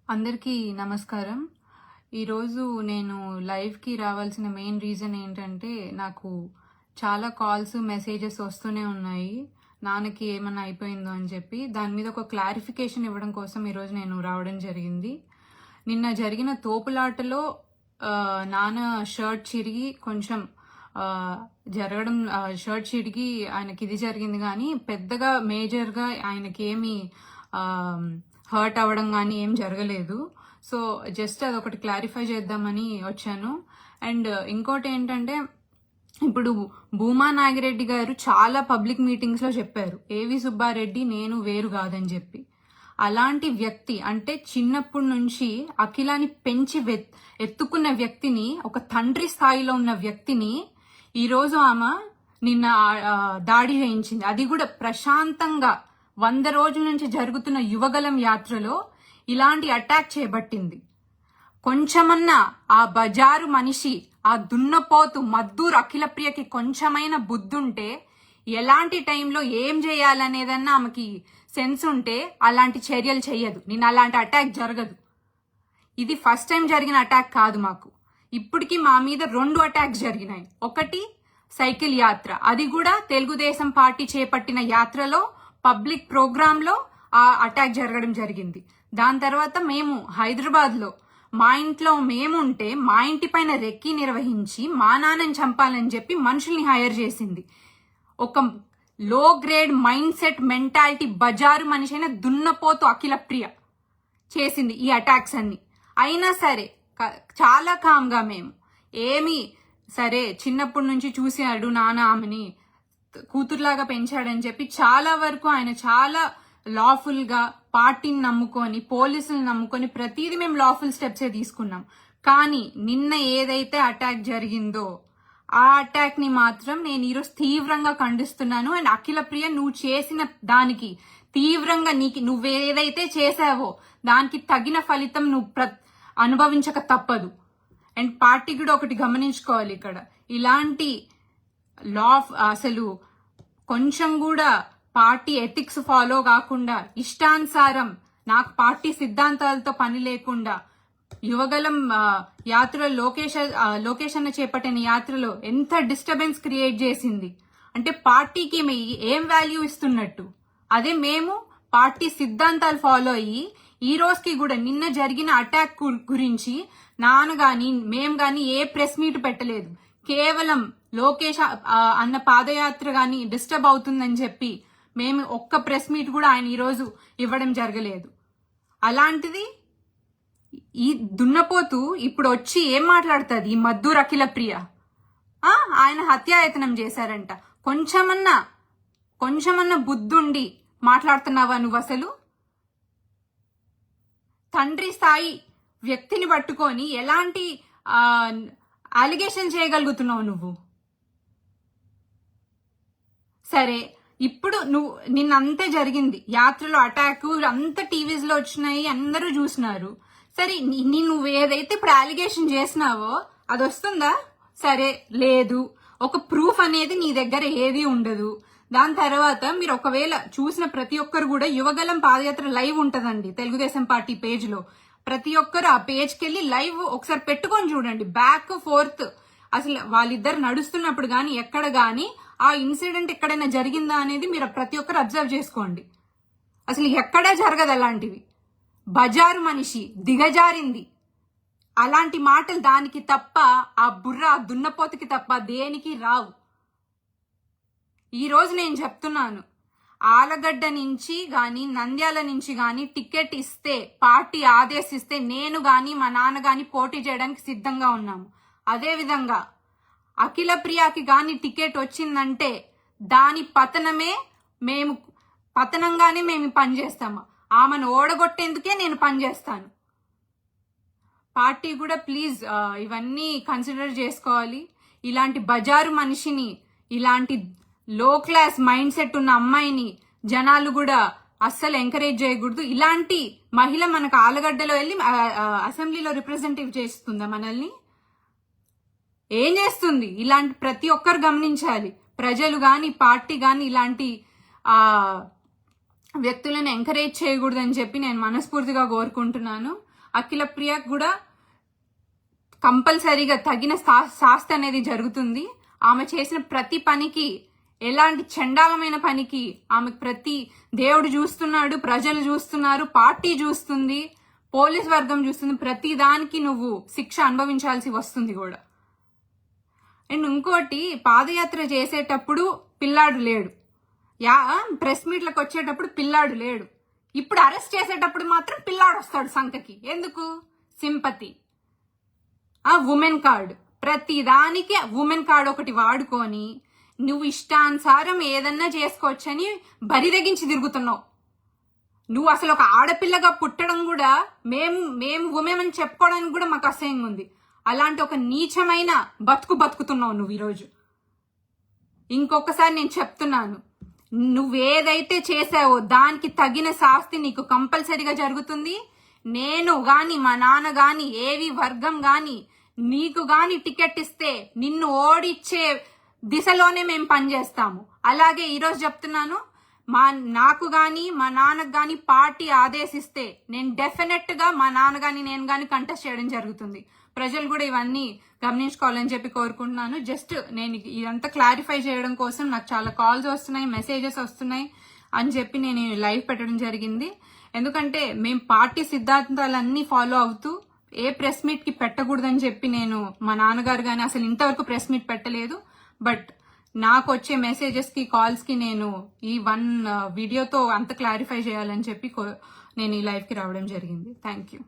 అందరికీ నమస్కారం. ఈరోజు నేను లైవ్‌కి రావాల్సిన మెయిన్ రీజన్ ఏంటంటే, నాకు చాలా కాల్స్, మెసేజెస్ వస్తూనే ఉన్నాయి. నాన్నకి ఏమన్నా అయిపోయిందో అని చెప్పి. దాని మీద ఒక క్లారిఫికేషన్ ఇవ్వడం కోసం ఈరోజు నేను రావడం జరిగింది. నిన్న జరిగిన తోపులాటలో నాన్న షర్ట్ చిరిగి కొంచెం షర్ట్ చిరిగి ఆయనకి ఇది జరిగింది కానీ పెద్దగా మేజర్గా ఆయనకి ఏమి హర్ట్ అవ్వడం కానీ ఏం జరగలేదు. సో జస్ట్ అదొకటి క్లారిఫై చేద్దామని వచ్చాను. అండ్ ఇంకోటి ఏంటంటే, ఇప్పుడు భూమా నాగిరెడ్డి గారు చాలా పబ్లిక్ మీటింగ్స్లో చెప్పారు, ఏవి సుబ్బారెడ్డి నేను వేరు కాదని చెప్పి. అలాంటి వ్యక్తి అంటే చిన్నప్పటి నుంచి అఖిలాని పెంచి ఎత్తుకున్న వ్యక్తిని, ఒక తండ్రి స్థాయిలో ఉన్న వ్యక్తిని ఈరోజు ఆమె నిన్న దాడి చేయించింది. అది కూడా ప్రశాంతంగా 100 రోజుల నుంచి జరుగుతున్న యువగలం యాత్రలో ఇలాంటి అటాక్ చేయబట్టింది. కొంచెమన్నా ఆ బజారు మనిషి, ఆ దున్నపోతు మద్దూరు అఖిలప్రియకి కొంచెమైన బుద్ధుంటే, ఎలాంటి టైంలో ఏం చేయాలనేదన్నా ఆమెకి సెన్స్ ఉంటే అలాంటి చర్యలు చెయ్యదు. నిన్న అలాంటి అటాక్ జరగదు. ఇది ఫస్ట్ టైం జరిగిన అటాక్ కాదు మాకు. ఇప్పటికి మా మీద 2 అటాక్స్ జరిగినాయి. ఒకటి సైకిల్ యాత్ర, అది కూడా తెలుగుదేశం పార్టీ చేపట్టిన యాత్రలో పబ్లిక్ ప్రోగ్రామ్ లో ఆ అటాక్ జరగడం జరిగింది. దాని తర్వాత మేము హైదరాబాద్ లో మా ఇంట్లో మేముంటే మా ఇంటి పైన రెక్కి నిర్వహించి మా నాన్నని చంపాలని చెప్పి మనుషుల్ని హైర్ చేసింది. ఒక లో గ్రేడ్ మైండ్ సెట్ మెంటాలిటీ బజారు మనిషి అయిన దున్నపోతు అఖిలప్రియ చేసింది ఈ అటాక్స్ అన్ని. అయినా సరే చాలా కామ్గా మేము ఏమి సరే చిన్నప్పటి నుంచి చూసాడు నాన్న ఆమెని కూతురులాగా పెంచాడని చెప్పి చాలా వరకు ఆయన చాలా లాఫుల్ గా పార్టీని నమ్ముకొని, పోలీసులు నమ్ముకొని ప్రతిదీ మేము లాఫుల్ స్టెప్సే తీసుకున్నాం. కానీ నిన్న ఏదైతే అటాక్ జరిగిందో ఆ అటాక్ ని మాత్రం నేను ఈరోజు తీవ్రంగా ఖండిస్తున్నాను. అండ్ అఖిలప్రియ, నువ్వు చేసిన దానికి తీవ్రంగా నువ్వేదైతే చేసావో దానికి తగిన ఫలితం నువ్వు అనుభవించక తప్పదు. అండ్ పార్టీ కూడా ఒకటి గమనించుకోవాలి, ఇక్కడ ఇలాంటి అసలు కొంచెం కూడా పార్టీ ఎథిక్స్ ఫాలో కాకుండా ఇష్టానుసారం, నాకు పార్టీ సిద్ధాంతాలతో పని లేకుండా యువగలం యాత్రలో లోకేష్ అన్న చేపట్టిన యాత్రలో ఎంత డిస్టర్బెన్స్ క్రియేట్ చేసింది. అంటే పార్టీకి ఏం వాల్యూ ఇస్తున్నట్టు. అదే మేము పార్టీ సిద్ధాంతాలు ఫాలో అయ్యి ఈ రోజుకి కూడా నిన్న జరిగిన అటాక్ గురించి నాన్న గాని మేము గాని ఏ ప్రెస్ మీట్ పెట్టలేదు. కేవలం లోకేష్ అన్న పాదయాత్ర గాని డిస్టర్బ్ అవుతుందని చెప్పి మేము ఒక్క ప్రెస్ మీట్ కూడా ఆయన ఈరోజు ఇవ్వడం జరగలేదు. అలాంటిది ఈ దున్నపోతూ ఇప్పుడు వచ్చి ఏం మాట్లాడుతుంది ఈ మద్దూరు అఖిలప్రియ. ఆయన హత్యాయతనం చేశారంట. కొంచెమన్నా బుద్ధుండి మాట్లాడుతున్నావా నువ్వు? అసలు తండ్రి స్థాయి వ్యక్తిని పట్టుకొని ఎలాంటి అలిగేషన్ చేయగలుగుతున్నావు నువ్వు? సరే, ఇప్పుడు నిన్నంతే జరిగింది యాత్రలో అటాక్, అంతా టీవీస్ లో వచ్చినాయి, అందరూ చూసినారు. సరే, నువ్వు ఏదైతే ఇప్పుడు అలిగేషన్ చేసినావో అది వస్తుందా? సరే, లేదు. ఒక ప్రూఫ్ అనేది నీ దగ్గర ఏది ఉండదు. దాని తర్వాత మీరు ఒకవేళ చూసిన ప్రతి ఒక్కరు కూడా యువగలం పాదయాత్ర లైవ్ ఉంటదండి తెలుగుదేశం పార్టీ పేజ్ లో. ప్రతి ఒక్కరు ఆ పేజ్కి వెళ్ళి లైవ్ ఒకసారి పెట్టుకొని చూడండి. బ్యాక్ ఫోర్త్ అసలు వాళ్ళిద్దరు నడుస్తున్నప్పుడు గాని ఎక్కడ గాని ఆ ఇన్సిడెంట్ ఎక్కడైనా జరిగిందా అనేది మీరు ప్రతి ఒక్కరు అబ్జర్వ్ చేసుకోండి. అసలు ఎక్కడా జరగదు అలాంటివి. బజారు మనిషి దిగజారింది. అలాంటి మాటలు దానికి తప్ప, ఆ బుర్ర దున్నపోతుకి తప్ప దేనికి రావు. ఈ రోజు నేను చెప్తున్నాను, ఆలగడ్డ నుంచి గాని నంద్యాల నుంచి గాని టికెట్ ఇస్తే, పార్టీ ఆదేశిస్తే నేను గాని మా నాన్న గాని పోటీ చేయడానికి సిద్ధంగా ఉన్నాము. అదే విధంగా అఖిలప్రియకి గాని టికెట్ వచ్చిందంటే దాని పతనంగానే మేము పనిచేస్తాము. ఆమెను ఓడగొట్టేందుకే నేను పనిచేస్తాను. పార్టీ కూడా ప్లీజ్ ఇవన్నీ కన్సిడర్ చేసుకోవాలి. ఇలాంటి బజారు మనిషిని, ఇలాంటి లో క్లాస్ మైండ్ సెట్ ఉన్న అమ్మాయిని జనాలు కూడా అస్సలు ఎంకరేజ్ చేయకూడదు. ఇలాంటి మహిళ మనకు ఆలగడ్డలో వెళ్ళి అసెంబ్లీలో రిప్రజెంటేటివ్ చేస్తుందా మనల్ని? ఏం చేస్తుంది? ఇలాంటి ప్రతి ఒక్కరు గమనించాలి. ప్రజలు గాని పార్టీ గాని ఇలాంటి వ్యక్తులను ఎంకరేజ్ చేయకూడదని చెప్పి నేను మనస్ఫూర్తిగా కోరుకుంటున్నాను. అఖిల ప్రియకు కూడా కంపల్సరీగా తగిన శాస్తి అనేది జరుగుతుంది. ఆమె చేసిన ప్రతి పనికి, ఎలాంటి చండాలమైన పనికి ఆమెకు ప్రతి దేవుడు చూస్తున్నాడు, ప్రజలు చూస్తున్నారు, పార్టీ చూస్తుంది, పోలీస్ వర్గం చూస్తుంది. ప్రతి దానికి నువ్వు శిక్ష అనుభవించాల్సి వస్తుంది కూడా. అండ్ ఇంకోటి, పాదయాత్ర చేసేటప్పుడు పిల్లాడు లేడు, ప్రెస్ మీట్లకు వచ్చేటప్పుడు పిల్లాడు లేడు. ఇప్పుడు అరెస్ట్ చేసేటప్పుడు మాత్రం పిల్లాడు వస్తాడు సంఖకి. ఎందుకు? సింపతి. ఉమెన్ కార్డ్, ప్రతి దానికి ఉమెన్ కార్డ్ ఒకటి వాడుకొని నువ్వు ఇష్టానుసారం ఏదన్నా చేసుకోవచ్చని బరిదగించి తిరుగుతున్నావు. నువ్వు అసలు ఒక ఆడపిల్లగా పుట్టడం కూడా మేము ఉమెన్ అని చెప్పుకోవడానికి కూడా మాకు అసహ్యంగా ఉంది. అలాంటి ఒక నీచమైన బతుకుతున్నావు నువ్వు ఈరోజు. ఇంకొకసారి నేను చెప్తున్నాను, నువ్వేదైతే చేసావో దానికి తగిన శాస్తి నీకు కంపల్సరీగా జరుగుతుంది. నేను గాని, మా నాన్న గాని, ఏవి వర్గం గాని నీకు గాని టికెట్ ఇస్తే నిన్ను ఓడిచ్చే దిశలోనే మేము పనిచేస్తాము. అలాగే ఈరోజు చెప్తున్నాను, నాకు గాని మా నాన్నకు గాని పార్టీ ఆదేశిస్తే నేను డెఫినెట్ గా మా నాన్న గాని నేను గాని కంటెస్ట్ చేయడం జరుగుతుంది. ప్రజలు కూడా ఇవన్నీ గమనించుకోవాలని చెప్పి కోరుకుంటున్నాను. జస్ట్ నేను ఇదంతా క్లారిఫై చేయడం కోసం నాకు చాలా కాల్స్ వస్తున్నాయి, మెసేజెస్ వస్తున్నాయి అని చెప్పి నేను లైవ్ పెట్టడం జరిగింది. ఎందుకంటే మేము పార్టీ సిద్ధాంతాలన్నీ ఫాలో అవుతూ ఏ ప్రెస్ మీట్ కి పెట్టకూడదని చెప్పి నేను, మా నాన్నగారు కానీ అసలు ఇంతవరకు ప్రెస్ మీట్ పెట్టలేదు. బట్ నాకు వచ్చే మెసేజెస్ కి, కాల్స్ కి నేను ఈ వీడియోతో అంత క్లారిఫై చేయాలని చెప్పి నేను ఈ లైవ్ కి రావడం జరిగింది. Thank you.